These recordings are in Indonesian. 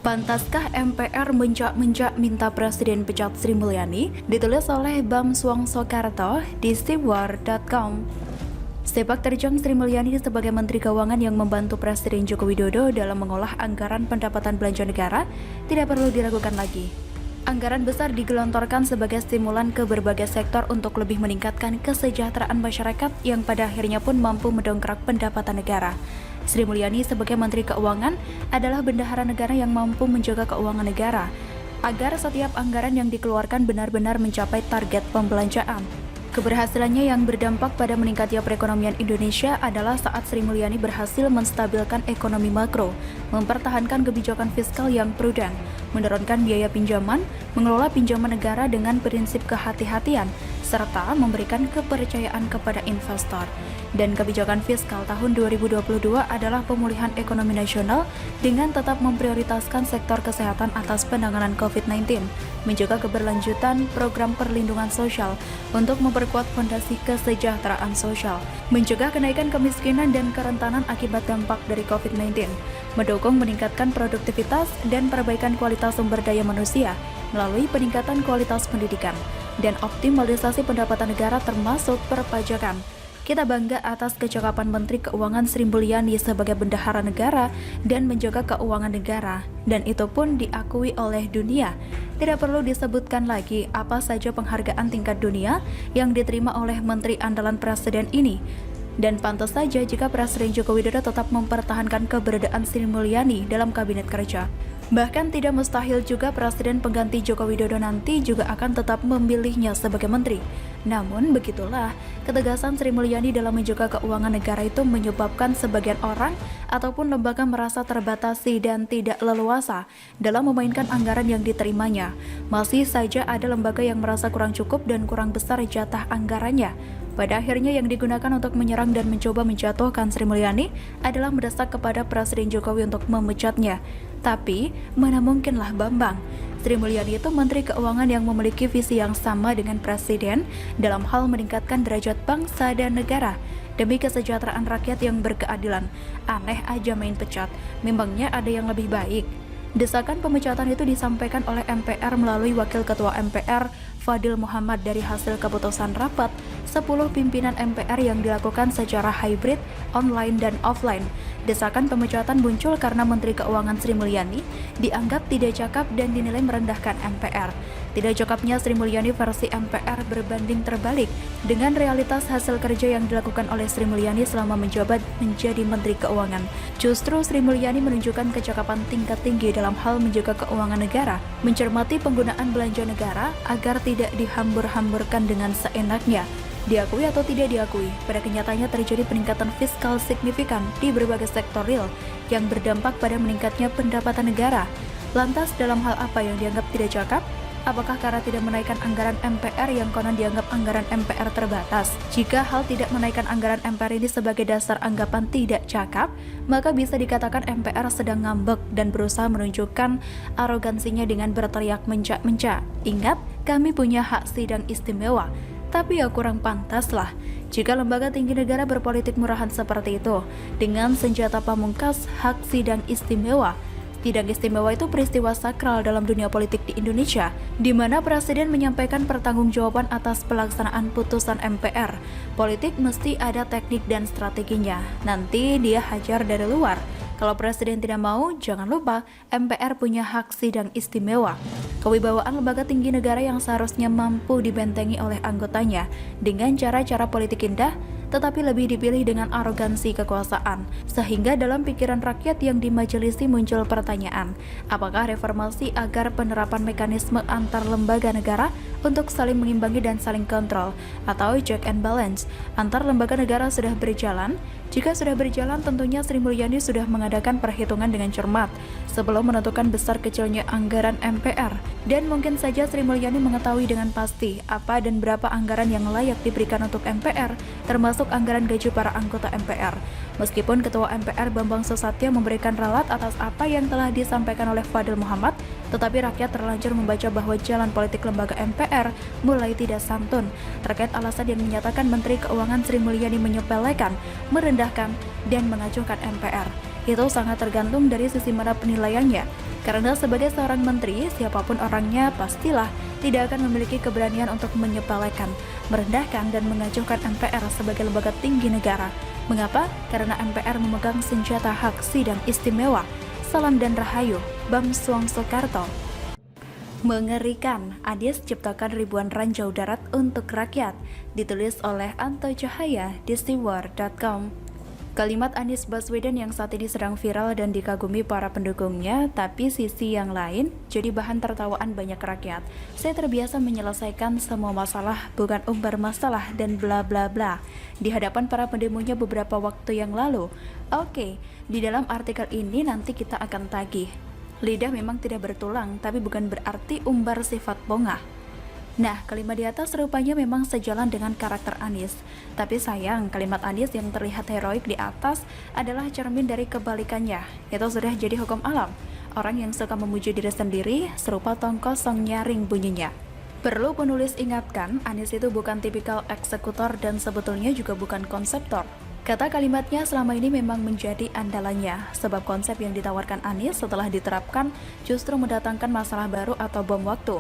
Pantaskah MPR mencak-mencak minta Presiden pecat Sri Mulyani? Ditulis oleh Bam Swang Soekarto di steward.com. Sepak terjang Sri Mulyani sebagai Menteri Keuangan yang membantu Presiden Joko Widodo dalam mengolah anggaran pendapatan belanja negara tidak perlu diragukan lagi. Anggaran besar digelontorkan sebagai stimulan ke berbagai sektor untuk lebih meningkatkan kesejahteraan masyarakat yang pada akhirnya pun mampu mendongkrak pendapatan negara. Sri Mulyani sebagai Menteri Keuangan adalah bendahara negara yang mampu menjaga keuangan negara agar setiap anggaran yang dikeluarkan benar-benar mencapai target pembelanjaan. Keberhasilannya yang berdampak pada meningkatnya perekonomian Indonesia adalah saat Sri Mulyani berhasil menstabilkan ekonomi makro, mempertahankan kebijakan fiskal yang prudent, menurunkan biaya pinjaman, mengelola pinjaman negara dengan prinsip kehati-hatian, serta memberikan kepercayaan kepada investor. Dan kebijakan fiskal tahun 2022 adalah pemulihan ekonomi nasional dengan tetap memprioritaskan sektor kesehatan atas penanganan COVID-19, menjaga keberlanjutan program perlindungan sosial untuk memperkuat fondasi kesejahteraan sosial, mencegah kenaikan kemiskinan dan kerentanan akibat dampak dari COVID-19, mendukung meningkatkan produktivitas dan perbaikan kualitas sumber daya manusia melalui peningkatan kualitas pendidikan, dan optimalisasi pendapatan negara termasuk perpajakan. Kita bangga atas kecakapan Menteri Keuangan Sri Mulyani sebagai bendahara negara dan menjaga keuangan negara, dan itu pun diakui oleh dunia. Tidak perlu disebutkan lagi apa saja penghargaan tingkat dunia yang diterima oleh Menteri andalan Presiden ini. Dan pantas saja jika Presiden Joko Widodo tetap mempertahankan keberadaan Sri Mulyani dalam kabinet kerja. Bahkan tidak mustahil juga Presiden pengganti Joko Widodo nanti juga akan tetap memilihnya sebagai menteri. Namun begitulah, ketegasan Sri Mulyani dalam menjaga keuangan negara itu menyebabkan sebagian orang ataupun lembaga merasa terbatasi dan tidak leluasa dalam memainkan anggaran yang diterimanya. Masih saja ada lembaga yang merasa kurang cukup dan kurang besar jatah anggarannya. Pada akhirnya yang digunakan untuk menyerang dan mencoba menjatuhkan Sri Mulyani adalah mendesak kepada Presiden Jokowi untuk memecatnya. Tapi, mana mungkinlah Bambang. Sri Mulyani itu Menteri Keuangan yang memiliki visi yang sama dengan Presiden dalam hal meningkatkan derajat bangsa dan negara demi kesejahteraan rakyat yang berkeadilan. Aneh aja main pecat, memangnya ada yang lebih baik? Desakan pemecatan itu disampaikan oleh MPR melalui Wakil Ketua MPR Fadil Muhammad dari hasil keputusan rapat 10 pimpinan MPR yang dilakukan secara hybrid, online dan offline. Desakan pemecatan muncul karena Menteri Keuangan Sri Mulyani dianggap tidak cakap dan dinilai merendahkan MPR. Tidak cakapnya Sri Mulyani versi MPR berbanding terbalik dengan realitas hasil kerja yang dilakukan oleh Sri Mulyani selama menjabat menjadi Menteri Keuangan. Justru Sri Mulyani menunjukkan kecakapan tingkat tinggi dalam hal menjaga keuangan negara, mencermati penggunaan belanja negara agar tidak dihambur-hamburkan dengan seenaknya. Diakui atau tidak diakui, pada kenyataannya terjadi peningkatan fiskal signifikan di berbagai sektor real yang berdampak pada meningkatnya pendapatan negara. Lantas dalam hal apa yang dianggap tidak cakap? Apakah karena tidak menaikkan anggaran MPR yang konon dianggap anggaran MPR terbatas? Jika hal tidak menaikkan anggaran MPR ini sebagai dasar anggapan tidak cakap, maka bisa dikatakan MPR sedang ngambek dan berusaha menunjukkan arogansinya dengan berteriak mencak-mencak. Ingat, kami punya hak sidang istimewa. Tapi ya kurang pantas lah jika lembaga tinggi negara berpolitik murahan seperti itu dengan senjata pamungkas hak sidang istimewa. Sidang istimewa itu peristiwa sakral dalam dunia politik di Indonesia, di mana Presiden menyampaikan pertanggungjawaban atas pelaksanaan putusan MPR. Politik mesti ada teknik dan strateginya. Nanti dia hajar dari luar. Kalau Presiden tidak mau, jangan lupa MPR punya hak sidang istimewa. Kewibawaan lembaga tinggi negara yang seharusnya mampu dibentengi oleh anggotanya dengan cara-cara politik indah, tetapi lebih dipilih dengan arogansi kekuasaan, sehingga dalam pikiran rakyat yang dimajelisi muncul pertanyaan, apakah reformasi agar penerapan mekanisme antar lembaga negara untuk saling mengimbangi dan saling kontrol, atau check and balance, antar lembaga negara sudah berjalan? Jika sudah berjalan, tentunya Sri Mulyani sudah mengadakan perhitungan dengan cermat sebelum menentukan besar kecilnya anggaran MPR. Dan mungkin saja Sri Mulyani mengetahui dengan pasti apa dan berapa anggaran yang layak diberikan untuk MPR, termasuk anggaran gaji para anggota MPR. Meskipun Ketua MPR Bambang Susatyo memberikan ralat atas apa yang telah disampaikan oleh Fadil Muhammad, tetapi rakyat terlanjur membaca bahwa jalan politik lembaga MPR mulai tidak santun terkait alasan yang menyatakan Menteri Keuangan Sri Mulyani menyepelekan, merendahkan, dan mengacuhkan MPR. Itu sangat tergantung dari sisi mana penilaiannya. Karena sebagai seorang menteri, siapapun orangnya pastilah tidak akan memiliki keberanian untuk menyepelekan, merendahkan, dan mengajukan MPR sebagai lembaga tinggi negara. Mengapa? Karena MPR memegang senjata hak sidang istimewa. Salam dan rahayu, Bambang Soekarto. Mengerikan, Anies ciptakan ribuan ranjau darat untuk rakyat. Ditulis oleh Anto Cahaya di steward.com. Kalimat Anies Baswedan yang saat ini sedang viral dan dikagumi para pendukungnya, tapi sisi yang lain jadi bahan tertawaan banyak rakyat. Saya terbiasa menyelesaikan semua masalah, bukan umbar masalah dan bla bla bla. Di hadapan para pendemonya beberapa waktu yang lalu. Oke, di dalam artikel ini nanti kita akan tagih. Lidah memang tidak bertulang, tapi bukan berarti umbar sifat bongah. Nah, kalimat di atas rupanya memang sejalan dengan karakter Anies. Tapi sayang, kalimat Anies yang terlihat heroik di atas adalah cermin dari kebalikannya. Itu sudah jadi hukum alam. Orang yang suka memuji diri sendiri, serupa tong kosong nyaring bunyinya. Perlu penulis ingatkan, Anies itu bukan tipikal eksekutor dan sebetulnya juga bukan konseptor. Kata kalimatnya selama ini memang menjadi andalannya, sebab konsep yang ditawarkan Anies setelah diterapkan justru mendatangkan masalah baru atau bom waktu.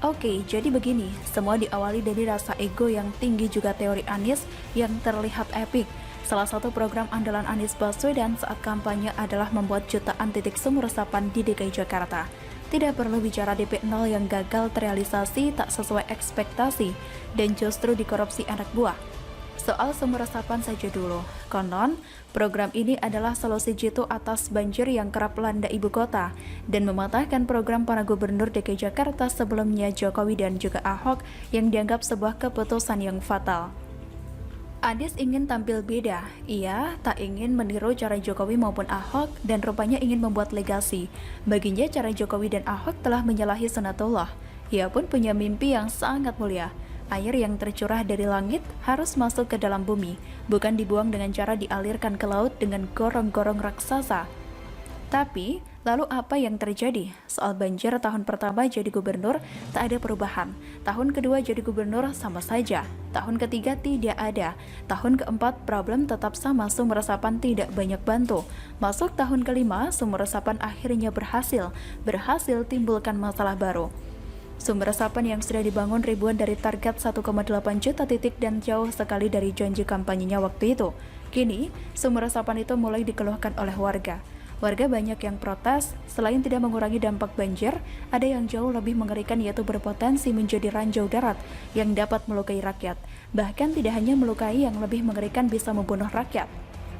Oke, jadi begini, semua diawali dari rasa ego yang tinggi juga teori Anies yang terlihat epik. Salah satu program andalan Anies Baswedan saat kampanye adalah membuat jutaan titik sumur resapan di DKI Jakarta. Tidak perlu bicara DP 0 yang gagal terrealisasi tak sesuai ekspektasi dan justru dikorupsi anak buah. Soal sumur resapan saja dulu. Konon, program ini adalah solusi jitu atas banjir yang kerap melanda ibu kota dan mematahkan program para gubernur DKI Jakarta sebelumnya Jokowi dan juga Ahok yang dianggap sebuah keputusan yang fatal. Anies ingin tampil beda. Ia tak ingin meniru cara Jokowi maupun Ahok dan rupanya ingin membuat legasi. Baginya cara Jokowi dan Ahok telah menyalahi sunatullah. Ia pun punya mimpi yang sangat mulia. Air yang tercurah dari langit harus masuk ke dalam bumi, bukan dibuang dengan cara dialirkan ke laut dengan gorong-gorong raksasa. Tapi, lalu apa yang terjadi? Soal banjir tahun pertama jadi gubernur, tak ada perubahan. Tahun kedua jadi gubernur sama saja. Tahun ketiga tidak ada. Tahun keempat problem tetap sama, sumur resapan tidak banyak bantu. Masuk tahun kelima, sumur resapan akhirnya berhasil timbulkan masalah baru. Sumber resapan yang sudah dibangun ribuan dari target 1,8 juta titik dan jauh sekali dari janji kampanyenya waktu itu. Kini, sumber resapan itu mulai dikeluhkan oleh warga. Warga banyak yang protes, selain tidak mengurangi dampak banjir, ada yang jauh lebih mengerikan yaitu berpotensi menjadi ranjau darat yang dapat melukai rakyat. Bahkan tidak hanya melukai, yang lebih mengerikan bisa membunuh rakyat.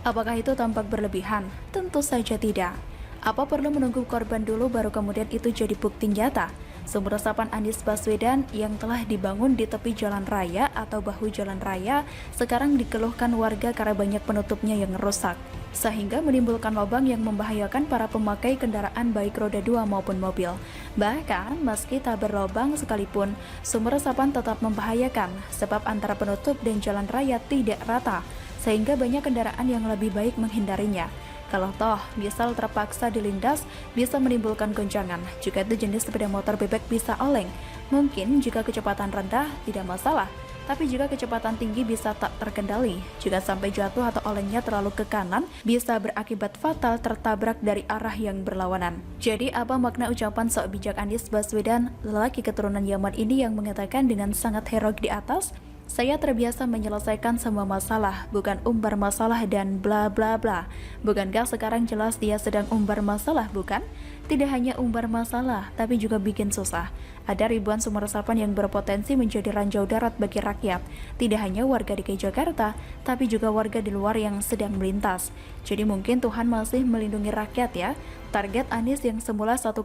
Apakah itu tampak berlebihan? Tentu saja tidak. Apa perlu menunggu korban dulu baru kemudian itu jadi bukti nyata? Sumber resapan Anies Baswedan yang telah dibangun di tepi jalan raya atau bahu jalan raya sekarang dikeluhkan warga karena banyak penutupnya yang rusak, sehingga menimbulkan lubang yang membahayakan para pemakai kendaraan baik roda 2 maupun mobil. Bahkan meski tak berlubang sekalipun, sumber resapan tetap membahayakan sebab antara penutup dan jalan raya tidak rata, sehingga banyak kendaraan yang lebih baik menghindarinya. Kalau toh, misal terpaksa dilindas, bisa menimbulkan goncangan. Jika itu jenis sepeda motor bebek bisa oleng. Mungkin jika kecepatan rendah, tidak masalah. Tapi jika kecepatan tinggi bisa tak terkendali. Jika sampai jatuh atau olengnya terlalu ke kanan, bisa berakibat fatal tertabrak dari arah yang berlawanan. Jadi apa makna ucapan sok bijak Anies Baswedan, lelaki keturunan Yaman ini yang mengatakan dengan sangat heroik di atas, "Saya terbiasa menyelesaikan semua masalah, bukan umbar masalah dan bla bla bla." Bukankah sekarang jelas dia sedang umbar masalah, bukan? Tidak hanya umbar masalah, tapi juga bikin susah. Ada ribuan sumur resapan yang berpotensi menjadi ranjau darat bagi rakyat. Tidak hanya warga DKI Jakarta, tapi juga warga di luar yang sedang melintas. Jadi mungkin Tuhan masih melindungi rakyat ya. Target Anies yang semula 1,8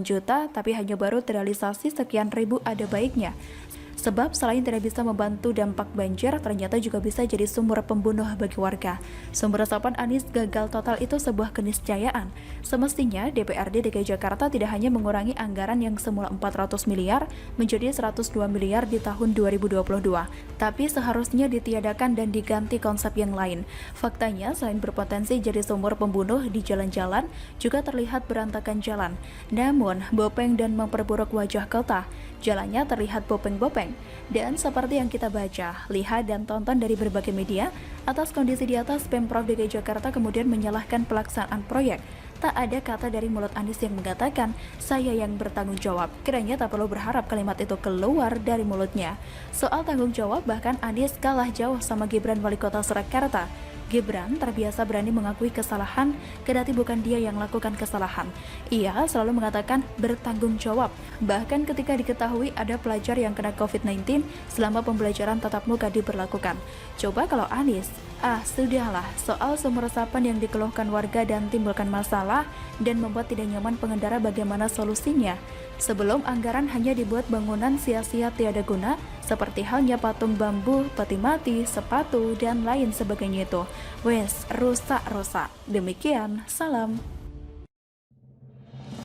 juta, tapi hanya baru terrealisasi sekian ribu ada baiknya. Sebab selain tidak bisa membantu dampak banjir, ternyata juga bisa jadi sumber pembunuh bagi warga. Sumber resapan Anies gagal total itu sebuah keniscayaan. Semestinya DPRD DKI Jakarta tidak hanya mengurangi anggaran yang semula 400 miliar menjadi 102 miliar di tahun 2022, tapi seharusnya ditiadakan dan diganti konsep yang lain. Faktanya, selain berpotensi jadi sumber pembunuh di jalan-jalan, juga terlihat berantakan jalan. Namun, bopeng dan memperburuk wajah kota. Jalannya terlihat bopeng-bopeng. topeng. Dan seperti yang kita baca, lihat dan tonton dari berbagai media, atas kondisi di atas Pemprov DKI Jakarta kemudian menyalahkan pelaksanaan proyek. Tak ada kata dari mulut Anies yang mengatakan, saya yang bertanggung jawab. Kiranya tak perlu berharap kalimat itu keluar dari mulutnya. Soal tanggung jawab, bahkan Anies kalah jauh sama Gibran Wali Kota Surakarta. Gibran terbiasa berani mengakui kesalahan, kendati bukan dia yang lakukan kesalahan. Ia selalu mengatakan bertanggung jawab, bahkan ketika diketahui ada pelajar yang kena COVID-19 selama pembelajaran tatap muka diberlakukan. Coba kalau Anies, sudahlah, soal sumur resapan yang dikeluhkan warga dan timbulkan masalah dan membuat tidak nyaman pengendara, bagaimana solusinya? Sebelum anggaran hanya dibuat bangunan sia-sia tiada guna, seperti halnya patung bambu, peti mati, sepatu, dan lain sebagainya itu. Wes, rusak-rusak. Demikian, salam.